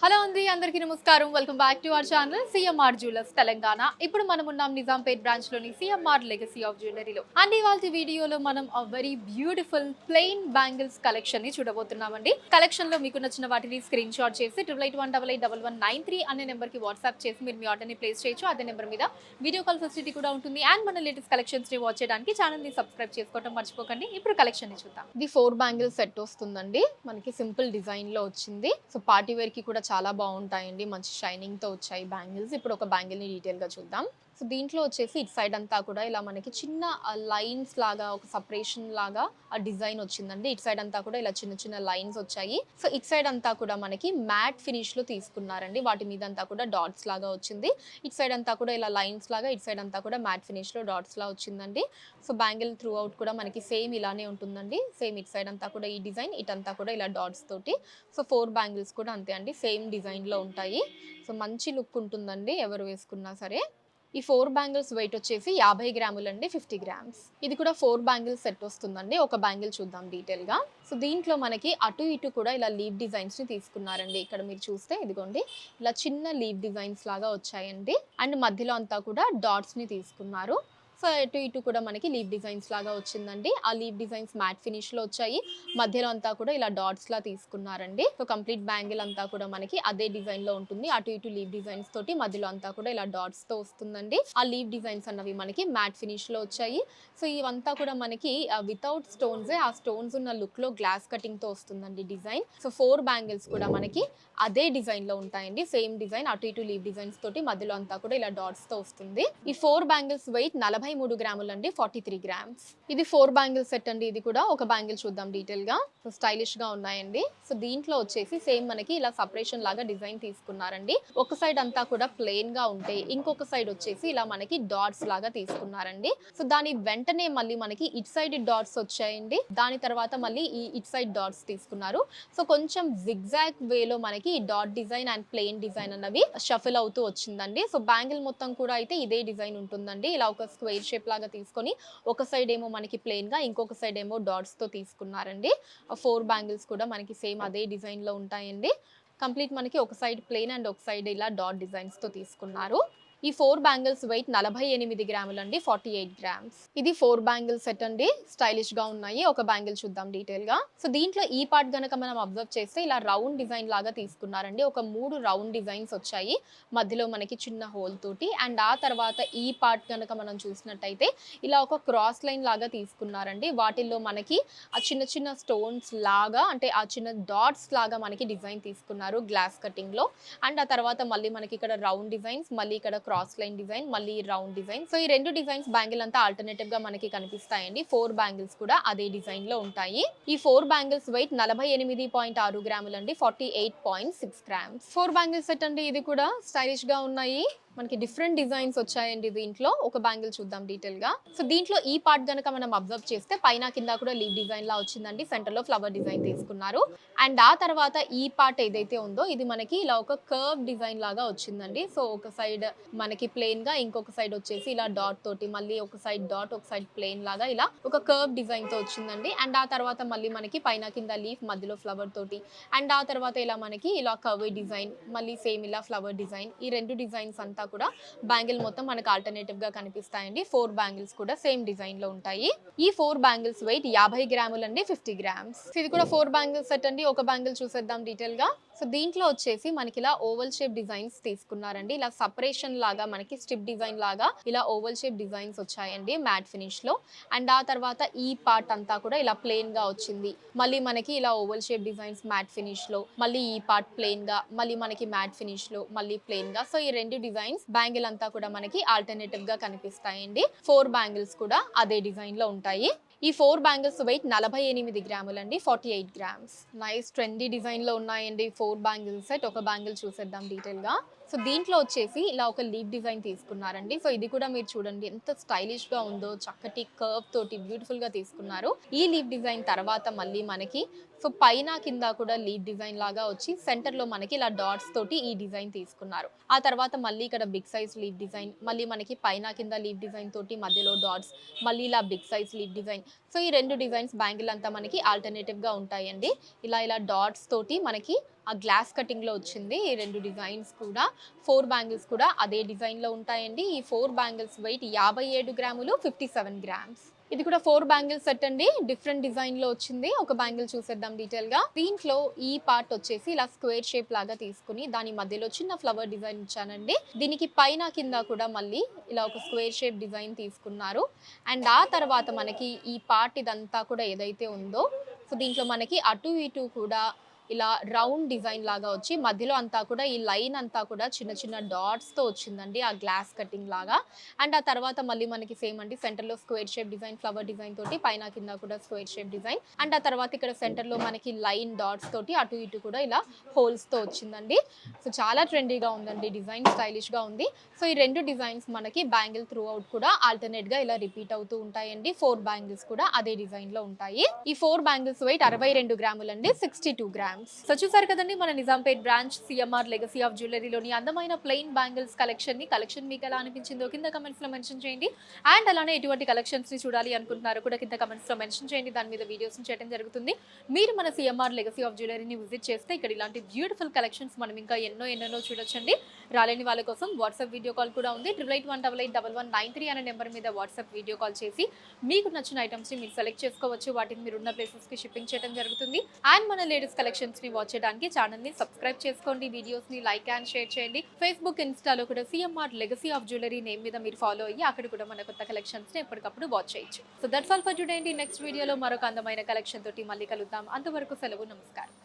Hello అండి, అందరికీ నమస్కారం. Welcome back to our channel CMR jewellers Telangana. ఇప్పుడు మనం ఉన్నాం నిజాంపేట్ బ్రాంచ్ లోని సిఎంఆర్ లెగసీ ఆఫ్ జ్యువెలరీలో. అండ్ ఇవాళ వీడియోలో మనం very beautiful plain bangles collection ని చూడబోతున్నామండి. కలెక్షన్ లో మీకు నచ్చిన వాటిని స్క్రీన్ షాట్ చేసి 8818881193 అనే నెంబర్ కి వాట్సాప్ చేసి మీరు మీ ఆర్డర్ ని ప్లేస్ చేయొచ్చు. అదే నెంబర్ మీద వీడియో కాల్ ఫెసిలిటీ కూడా ఉంటుంది. అండ్ మన లేటెస్ట్ కలెక్షన్స్ ని వాచ్ చేయడానికి ఛానల్ ని సబ్స్క్రైబ్ చేసుకోవడం మర్చిపోకండి. ఇప్పుడు కలెక్షన్ ని చూద్దాం. ఇది 4 బ్యాంగిల్ సెట్ వస్తుందండి. మనకి సింపుల్ డిజైన్ లో వచ్చింది. సో పార్టీ వేర్ కి కూడా చాలా బాగుంటాయండి. మంచి షైనింగ్ తో వచ్చాయి బ్యాంగిల్స్. ఇప్పుడు ఒక బ్యాంగిల్ ని డీటెయిల్ గా చూద్దాం. సో దీంట్లో వచ్చేసి ఇటు సైడ్ అంతా కూడా ఇలా మనకి చిన్న లైన్స్ లాగా ఒక సపరేషన్ లాగా ఆ డిజైన్ వచ్చిందండి. ఇటు సైడ్ అంతా కూడా ఇలా చిన్న చిన్న లైన్స్ వచ్చాయి. సో ఇటు సైడ్ అంతా కూడా మనకి మ్యాట్ ఫినిష్ లో తీసుకున్నారండి. వాటి మీద అంతా కూడా డాట్స్ లాగా వచ్చింది. ఇటు సైడ్ అంతా కూడా ఇలా లైన్స్ లాగా, ఇటు సైడ్ అంతా కూడా మ్యాట్ ఫినిష్ లో డాట్స్ లా వచ్చిందండి. సో బ్యాంగిల్ త్రూ అవుట్ కూడా మనకి సేమ్ ఇలానే ఉంటుందండి. సేమ్ ఇటు సైడ్ అంతా కూడా ఈ డిజైన్, ఇటంతా కూడా ఇలా డాట్స్ తోటి. సో 4 బ్యాంగిల్స్ కూడా అంతే అండి, సేమ్ డిజైన్ లో ఉంటాయి. సో మంచి లుక్ ఉంటుందండి ఎవరు వేసుకున్నా సరే. ఈ 4 బ్యాంగిల్స్ వెయిట్ వచ్చేసి 50 గ్రాములు అండి, 50 గ్రామ్స్. ఇది కూడా 4 బ్యాంగిల్స్ సెట్ వస్తుందండి. ఒక బ్యాంగిల్ చూద్దాం డీటెయిల్ గా. సో దీంట్లో మనకి అటు ఇటు కూడా ఇలా లీవ్ డిజైన్స్ ని తీసుకున్నారండి. ఇక్కడ మీరు చూస్తే ఇదిగోండి ఇలా చిన్న లీవ్ డిజైన్స్ లాగా వచ్చాయండి. అండ్ మధ్యలో అంతా కూడా డాట్స్ ని తీసుకున్నారు. సో ఇటు ఇటు కూడా మనకి లీవ్ డిజైన్స్ లాగా వచ్చిందండి. ఆ లీవ్ డిజైన్స్ మ్యాట్ ఫినిష్ లో వచ్చాయి. మధ్యలో అంతా కూడా ఇలా డాట్స్ లా తీసుకున్నారండి. సో కంప్లీట్ బ్యాంగిల్ అంతా కూడా మనకి అదే డిజైన్ లో ఉంటుంది. అటు ఇటు లీవ్ డిజైన్స్ తోటి మధ్యలో అంతా కూడా ఇలా డాట్స్ తో వస్తుందండి. ఆ లీవ్ డిజైన్స్ అన్నవి మనకి మ్యాట్ ఫినిష్ లో వచ్చాయి. సో ఇవంతా కూడా మనకి వితౌట్ స్టోన్స్, ఆ స్టోన్స్ ఉన్న లుక్ లో గ్లాస్ కటింగ్ తో వస్తుందండి డిజైన్. సో 4 బ్యాంగిల్స్ కూడా మనకి అదే డిజైన్ లో ఉంటాయండి. సేమ్ డిజైన్, అటు ఇటు లీవ్ డిజైన్స్ తోటి మధ్యలో అంతా కూడా ఇలా డాట్స్ తో వస్తుంది. ఈ 4 బ్యాంగిల్స్ వెయిట్ 43 గ్రాములు అండి, 43 గ్రామ్స్. ఇది 4 బ్యాంగిల్ సెట్ అండి. ఇది కూడా ఒక బ్యాంగిల్ చూద్దాం డీటెయిల్ గా. సో స్టైలిష్ గా ఉన్నాయండి. సో దీంట్లో వచ్చేసి సేమ్ మనకి ఇలా సపరేషన్ లాగా డిజైన్ తీసుకున్నారండి. ఒక సైడ్ అంతా కూడా ప్లెయిన్ గా ఉంటే, ఇంకొక సైడ్ వచ్చేసి ఇలా మనకి డాట్స్ లాగా తీసుకున్నారండి. సో దాని వెంటనే మళ్ళీ మనకి ఇట్ సైడ్ డాట్స్ వచ్చాయండి. దాని తర్వాత మళ్ళీ ఈ ఇట్ సైడ్ డాట్స్ తీసుకున్నారు. సో కొంచెం జిగ్జాగ్ వేలో మనకి ఈ dot design and plain design అన్నవి షఫిల్ అవుతూ వచ్చిందండి. సో బ్యాంగిల్ మొత్తం కూడా అయితే ఇదే డిజైన్ ఉంటుందండి. ఇలా ఒక స్క్వేర్ షేప్ లాగా తీసుకొని ఒక సైడ్ ఏమో మనకి ప్లెయిన్ గా, ఇంకొక సైడ్ ఏమో డాట్స్ తో తీసుకున్నారండి. 4 బ్యాంగిల్స్ కూడా మనకి సేమ్ అదే డిజైన్ లో ఉంటాయండి. కంప్లీట్ మనకి ఒక సైడ్ ప్లెయిన్ అండ్ ఒక సైడ్ ఇలా డాట్ డిజైన్స్ తో తీసుకున్నారు. ఈ 4 బ్యాంగిల్స్ వెయిట్ 48 గ్రాములు అండి, 48 గ్రామ్స్. ఇది 4 బ్యాంగిల్ సెట్ అండి. స్టైలిష్ గా ఉన్నాయి. ఒక బ్యాంగిల్ చూద్దాం డీటెయిల్ గా. సో దీంట్లో ఈ పార్ట్ గనక మనం అబ్జర్వ్ చేస్తే ఇలా రౌండ్ డిజైన్ లాగా తీసుకున్నారండి. ఒక 3 రౌండ్ డిజైన్స్ వచ్చాయి మధ్యలో మనకి చిన్న హోల్ తోటి. అండ్ ఆ తర్వాత ఈ పార్ట్ గనక మనం చూసినట్టయితే ఇలా ఒక క్రాస్ లైన్ లాగా తీసుకున్నారండి. వాటిల్లో మనకి ఆ చిన్న చిన్న స్టోన్స్ లాగా, అంటే ఆ చిన్న డాట్స్ లాగా మనకి డిజైన్ తీసుకున్నారు గ్లాస్ కటింగ్ లో. అండ్ ఆ తర్వాత మళ్ళీ మనకి ఇక్కడ రౌండ్ డిజైన్స్, మళ్ళీ ఇక్కడ క్రాస్ లైన్ డిజైన్, మళ్ళీ రౌండ్ డిజైన్. సో ఈ రెండు డిజైన్స్ బ్యాంగిల్ అంతా ఆల్టర్నేటివ్ గా మనకి కనిపిస్తాయండి. 4 బ్యాంగిల్స్ కూడా అదే డిజైన్ లో ఉంటాయి. ఈ 4 బ్యాంగిల్స్ వెయిట్ 48.6 గ్రాములు అండి, 48.6 గ్రామ్స్. 4 బ్యాంగిల్ సెట్ అండి. ఇది కూడా స్టైలిష్ గా ఉన్నాయి. మనకి డిఫరెంట్ డిజైన్స్ వచ్చాయండి దీంట్లో. ఒక బ్యాంగిల్ చూద్దాం డీటెయిల్ గా. సో దీంట్లో ఈ పార్ట్ గనక మనం అబ్జర్వ్ చేస్తే పైన కింద కూడా లీవ్ డిజైన్ లా వచ్చిందండి. సెంటర్ లో ఫ్లవర్ డిజైన్ తీసుకున్నారు. అండ్ ఆ తర్వాత ఈ పార్ట్ ఏదైతే ఉందో ఇది మనకి ఇలా ఒక కర్వ్ డిజైన్ లాగా వచ్చిందండి. సో ఒక సైడ్ మనకి ప్లెయిన్ గా, ఇంకొక సైడ్ వచ్చేసి ఇలా డాట్ తోటి, మళ్ళీ ఒక సైడ్ డాట్, ఒక సైడ్ ప్లెయిన్ లాగా ఇలా ఒక కర్వ్ డిజైన్ తో వచ్చిందండి. అండ్ ఆ తర్వాత మళ్ళీ మనకి పైన కింద లీఫ్, మధ్యలో ఫ్లవర్ తోటి. అండ్ ఆ తర్వాత ఇలా మనకి ఇలా కర్వ్ డిజైన్, మళ్ళీ సేమ్ ఇలా ఫ్లవర్ డిజైన్. ఈ రెండు డిజైన్స్ అంతా కూడా బ్యాంగిల్ మొత్తం మనకు ఆల్టర్నేటివ్ గా కనిపిస్తాయండి. 4 బ్యాంగిల్స్ కూడా సేమ్ డిజైన్ లో ఉంటాయి. ఈ 4 బ్యాంగిల్స్ వెయిట్ 50 గ్రాములు అండి, 50 గ్రామ్స్. ఇది కూడా 4 బ్యాంగిల్ సెట్ అండి. ఒక బ్యాంగిల్ చూసేద్దాం డీటెయిల్ గా. సో దీంట్లో వచ్చేసి మనకి ఇలా ఓవల్ షేప్ డిజైన్స్ తీసుకున్నారండి. ఇలా సపరేషన్ లాగా మనకి స్ట్రిప్ డిజైన్ లాగా ఇలా ఓవల్ షేప్ డిజైన్స్ వచ్చాయండి మ్యాట్ ఫినిష్ లో. అండ్ ఆ తర్వాత ఈ పార్ట్ అంతా కూడా ఇలా ప్లెయిన్ గా వచ్చింది. మళ్ళీ మనకి ఇలా oval shape designs matte finish లో, మళ్ళీ ఈ పార్ట్ ప్లెయిన్ గా, మళ్ళీ మనకి మ్యాట్ ఫినిష్ లో, మళ్ళీ ప్లెయిన్ గా. సో ఈ రెండు డిజైన్స్ బ్యాంగిల్ అంతా కూడా మనకి ఆల్టర్నేటివ్ గా కనిపిస్తాయండి. 4 బ్యాంగిల్స్ కూడా అదే డిజైన్ లో ఉంటాయి. ఈ 4 బ్యాంగిల్స్ వెయిట్ 48 గ్రాములు అండి, 48 గ్రామ్స్. నైస్ ట్రెండీ డిజైన్ లో ఉన్నాయండి 4 బ్యాంగిల్ సెట్. ఒక బ్యాంగిల్ చూసేద్దాం డీటెయిల్ గా. సో దీంట్లో వచ్చేసి ఇలా ఒక లీవ్ డిజైన్ తీసుకున్నారండి. సో ఇది కూడా మీరు చూడండి ఎంత స్టైలిష్ గా ఉందో, చక్కటి కర్వ్ తోటి బ్యూటిఫుల్ గా తీసుకున్నారు. ఈ లీవ్ డిజైన్ తర్వాత మళ్ళీ మనకి సో పైన కింద కూడా లీడ్ డిజైన్ లాగా వచ్చి సెంటర్ లో మనకి ఇలా డాట్స్ తోటి ఈ డిజైన్ తీసుకున్నారు. ఆ తర్వాత మళ్ళీ ఇక్కడ బిగ్ సైజ్ లీడ్ డిజైన్, మళ్ళీ మనకి పైన కింద లీడ్ డిజైన్ తోటి మధ్యలో డాట్స్, మళ్ళీ ఇలా big size lead design. So ఈ రెండు డిజైన్స్ బ్యాంగిల్ అంతా మనకి ఆల్టర్నేటివ్ గా ఉంటాయండి. ఇలా డాట్స్ తోటి మనకి ఆ గ్లాస్ కటింగ్ లో వచ్చింది. ఈ రెండు డిజైన్స్ కూడా 4 బ్యాంగిల్స్ కూడా అదే డిజైన్ లో ఉంటాయండి. ఈ 4 బ్యాంగిల్స్ వెయిట్ 57 గ్రాములు, 57 గ్రామ్స్. ఇది కూడా 4 బ్యాంగిల్ సెట్ అండి. డిఫరెంట్ డిజైన్ లో వచ్చింది. ఒక బ్యాంగిల్ చూసేద్దాం డీటెయిల్ గా. దీంట్లో ఈ పార్ట్ వచ్చేసి ఇలా స్క్వేర్ షేప్ లాగా తీసుకుని దాని మధ్యలో చిన్న ఫ్లవర్ డిజైన్ ఇచ్చానండి. దీనికి పైన కింద కూడా మళ్ళీ ఇలా ఒక స్క్వేర్ షేప్ డిజైన్ తీసుకున్నారు. అండ్ ఆ తర్వాత మనకి ఈ పార్ట్ ఇదంతా కూడా ఏదైతే ఉందో, సో దీంట్లో మనకి అటు ఇటు కూడా ఇలా రౌండ్ డిజైన్ లాగా వచ్చి మధ్యలో అంతా కూడా ఈ లైన్ అంతా కూడా చిన్న చిన్న డాట్స్ తో వచ్చిందండి, ఆ గ్లాస్ కటింగ్ లాగా. అండ్ ఆ తర్వాత మళ్ళీ మనకి సేమ్ అండి, సెంటర్ లో square shape design, flower design తోటి, పైన కింద కూడా స్క్వేర్ షేప్ డిజైన్. అండ్ ఆ తర్వాత ఇక్కడ సెంటర్ లో మనకి లైన్ డాట్స్ తోటి అటు ఇటు కూడా ఇలా హోల్స్ తో వచ్చిందండి. సో చాలా ట్రెండీగా ఉందండి, డిజైన్ స్టైలిష్ గా ఉంది. సో ఈ రెండు డిజైన్స్ మనకి బ్యాంగిల్ త్రూ అవుట్ కూడా ఆల్టర్నేట్ గా ఇలా రిపీట్ అవుతూ ఉంటాయండి. 4 బ్యాంగిల్స్ కూడా అదే డిజైన్ లో ఉంటాయి. ఈ 4 బ్యాంగిల్స్ వెయిట్ 62 గ్రాములు అండి, 62 గ్రామ్స్. సో చూసారు కదండి మన Nizampet branch CMR legacy of జ్యువెలరీలోని అందమైన ప్లెయిన్ బ్యాంగిల్స్ కలెక్షన్ మీకు ఎలా అనిపించిందో కింద కమెంట్స్ లో మెన్షన్ చేయండి. అండ్ అలానే ఎటువంటి కలెక్షన్స్ ని చూడాలి అనుకుంటున్నారో కూడా కింద కమెంట్స్ లో మెన్షన్ చేయండి. దాని మీద వీడియోస్ చేయడం జరుగుతుంది. మీరు మన సిఎంఆర్ లెగసీ ఆఫ్ జ్యువెలరీని విజిట్ చేస్తే ఇక్కడ ఇలాంటి బ్యూటిఫుల్ కలెక్షన్స్ మనం ఇంకా ఎన్నో చూడొచ్చండి. రాలేని వాళ్ళ కోసం వాట్సాప్ వీడియో కాల్ కూడా ఉంది. 8818881193 అనే నెంబర్ మీద వాట్సాప్ వీడియో కాల్ చేసి మీకు నచ్చిన ఐటమ్స్ ని మీరు సెలెక్ట్ చేసుకోవచ్చు. వాటిని మీరు ఉన్న ప్లేసెస్ కి షిప్పింగ్ చేయడం జరుగుతుంది. అండ్ మన లేటెస్ట్ కలెక్షన్స్ ని వాచ్ చేయడానికి ఛానల్ ని సబ్స్క్రైబ్ చేసుకోండి. వీడియోస్ ని లైక్ అండ్ షేర్ చేయండి. ఫేస్బుక్, ఇన్స్టాలో కూడా CMR legacy of jewellery name మీద మీరు ఫాలో అయ్యి అక్కడ కూడా మన కొత్త కలెక్షన్స్ ని ఎప్పటికప్పుడు వాచ్ చేయొచ్చు. So that's all for today. Next వీడియోలో మరొక అందమైన కలెక్షన్ తోటి మళ్ళీ కలుద్దాం. అంతవరకు సెలవు, నమస్కారం.